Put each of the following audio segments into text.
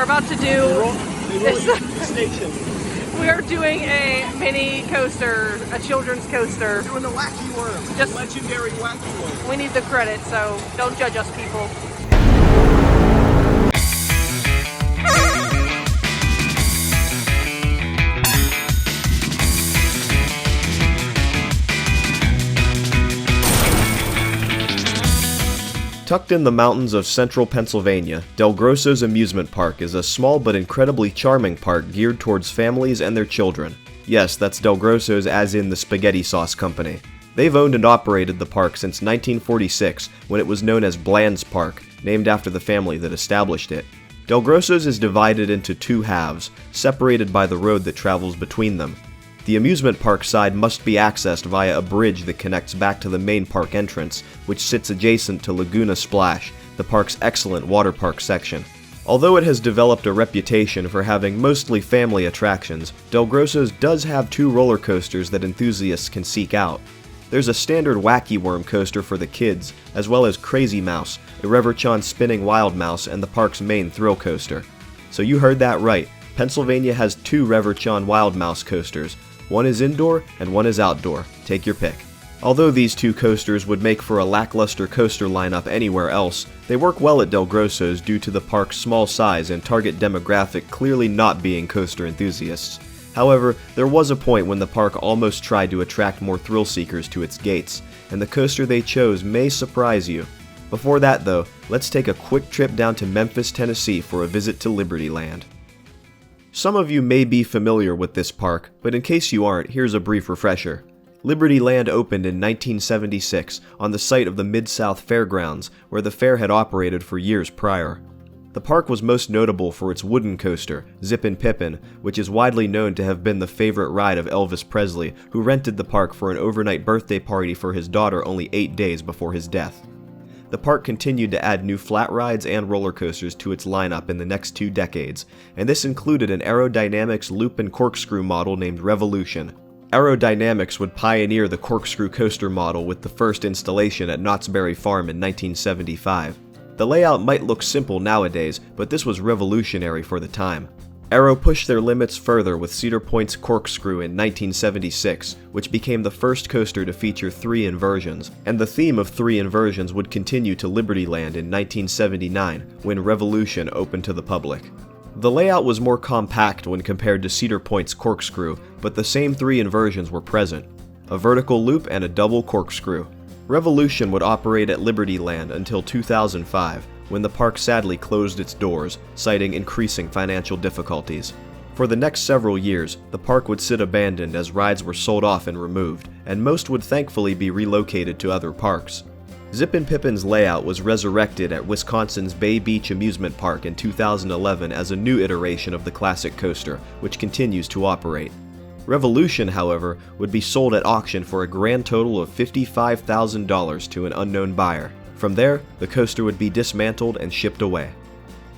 about to do Station. we are doing a mini coaster, a children's coaster. Doing the wacky worm. Just- The legendary wacky worm. We need the credit, so don't judge us, people. Tucked in the mountains of central Pennsylvania, DelGrosso's Amusement Park is a small but incredibly charming park geared towards families and their children. Yes, that's DelGrosso's as in the spaghetti sauce company. They've owned and operated the park since 1946, when it was known as Bland's Park, named after the family that established it. DelGrosso's is divided into two halves, separated by the road that travels between them. The amusement park side must be accessed via a bridge that connects back to the main park entrance, which sits adjacent to Laguna Splash, the park's excellent water park section. Although it has developed a reputation for having mostly family attractions, DelGrosso's does have two roller coasters that enthusiasts can seek out. There's a standard Wacky Worm coaster for the kids, as well as Crazy Mouse, a Reverchon spinning wild mouse, and the park's main thrill coaster. So you heard that right, Pennsylvania has two Reverchon wild mouse coasters. One is indoor and one is outdoor. Take your pick. Although these two coasters would make for a lackluster coaster lineup anywhere else, they work well at DelGrosso's due to the park's small size and target demographic clearly not being coaster enthusiasts. However, there was a point when the park almost tried to attract more thrill seekers to its gates, and the coaster they chose may surprise you. Before that though, let's take a quick trip down to Memphis, Tennessee for a visit to Libertyland. Some of you may be familiar with this park, but in case you aren't, here's a brief refresher. Libertyland opened in 1976 on the site of the Mid-South Fairgrounds, where the fair had operated for years prior. The park was most notable for its wooden coaster, Zippin' Pippin, which is widely known to have been the favorite ride of Elvis Presley, who rented the park for an overnight birthday party for his daughter only 8 days before his death. The park continued to add new flat rides and roller coasters to its lineup in the next 2 decades, and this included an aerodynamics loop and corkscrew model named Revolution. Aerodynamics would pioneer the corkscrew coaster model with the first installation at Knott's Berry Farm in 1975. The layout might look simple nowadays, but this was revolutionary for the time. Aero pushed their limits further with Cedar Point's Corkscrew in 1976, which became the first coaster to feature 3 inversions, and the theme of 3 inversions would continue to Libertyland in 1979, when Revolution opened to the public. The layout was more compact when compared to Cedar Point's Corkscrew, but the same 3 inversions were present: a vertical loop and a double corkscrew. Revolution would operate at Libertyland until 2005, when the park sadly closed its doors, citing increasing financial difficulties. For the next several years, the park would sit abandoned as rides were sold off and removed, and most would thankfully be relocated to other parks. Zippin' Pippin's layout was resurrected at Wisconsin's Bay Beach Amusement Park in 2011 as a new iteration of the classic coaster, which continues to operate. Revolution, however, would be sold at auction for a grand total of $55,000 to an unknown buyer. From there, the coaster would be dismantled and shipped away.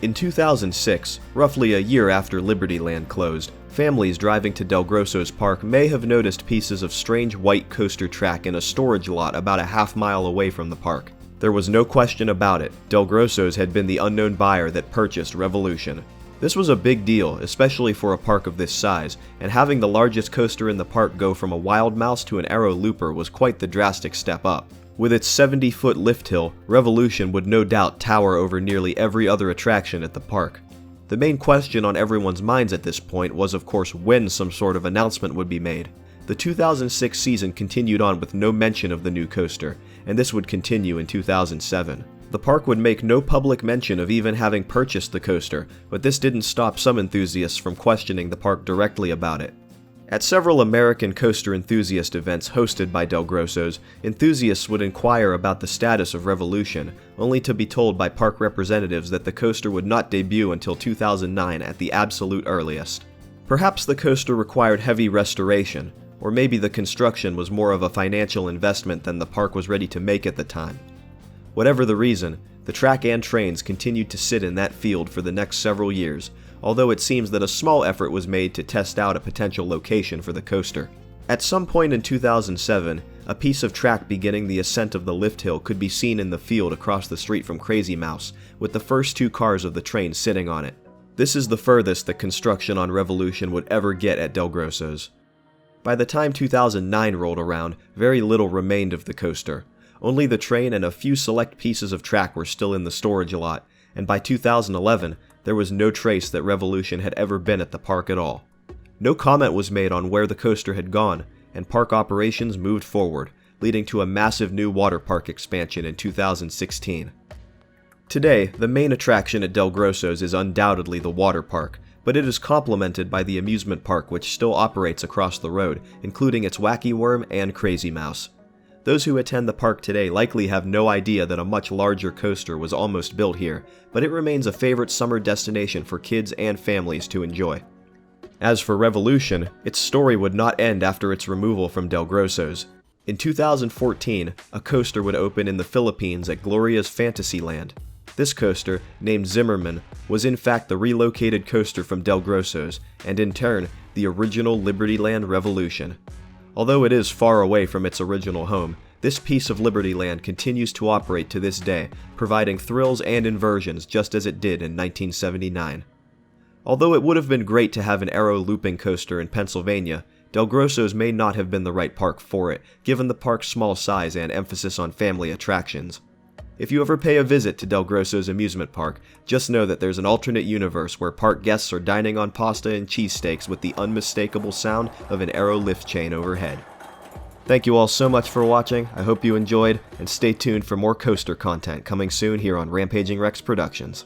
In 2006, roughly a year after Libertyland closed, families driving to DelGrosso's park may have noticed pieces of strange white coaster track in a storage lot about a half-mile away from the park. There was no question about it, DelGrosso's had been the unknown buyer that purchased Revolution. This was a big deal, especially for a park of this size, and having the largest coaster in the park go from a wild mouse to an aero looper was quite the drastic step up. With its 70-foot lift hill, Revolution would no doubt tower over nearly every other attraction at the park. The main question on everyone's minds at this point was of course when some sort of announcement would be made. The 2006 season continued on with no mention of the new coaster, and this would continue in 2007. The park would make no public mention of even having purchased the coaster, but this didn't stop some enthusiasts from questioning the park directly about it. At several American coaster enthusiast events hosted by DelGrosso's, enthusiasts would inquire about the status of Revolution, only to be told by park representatives that the coaster would not debut until 2009 at the absolute earliest. Perhaps the coaster required heavy restoration, or maybe the construction was more of a financial investment than the park was ready to make at the time. Whatever the reason, the track and trains continued to sit in that field for the next several years, although it seems that a small effort was made to test out a potential location for the coaster. At some point in 2007, a piece of track beginning the ascent of the lift hill could be seen in the field across the street from Crazy Mouse, with the first 2 cars of the train sitting on it. This is the furthest that construction on Revolution would ever get at DelGrosso's. By the time 2009 rolled around, very little remained of the coaster. Only the train and a few select pieces of track were still in the storage lot, and by 2011, there was no trace that Revolution had ever been at the park at all. No comment was made on where the coaster had gone, and park operations moved forward, leading to a massive new water park expansion in 2016. Today, the main attraction at DelGrosso's is undoubtedly the water park, but it is complemented by the amusement park which still operates across the road, including its Wacky Worm and Crazy Mouse. Those who attend the park today likely have no idea that a much larger coaster was almost built here, but it remains a favorite summer destination for kids and families to enjoy. As for Revolution, its story would not end after its removal from DelGrosso's. In 2014, a coaster would open in the Philippines at Gloria's Fantasyland. This coaster, named Zimmerman, was in fact the relocated coaster from DelGrosso's, and in turn, the original Libertyland Revolution. Although it is far away from its original home, this piece of Libertyland continues to operate to this day, providing thrills and inversions just as it did in 1979. Although it would have been great to have an aero looping coaster in Pennsylvania, DelGrosso's may not have been the right park for it, given the park's small size and emphasis on family attractions. If you ever pay a visit to DelGrosso's amusement park, just know that there's an alternate universe where park guests are dining on pasta and cheesesteaks with the unmistakable sound of an aero lift chain overhead. Thank you all so much for watching, I hope you enjoyed, and stay tuned for more coaster content coming soon here on Rampaging Rex Productions.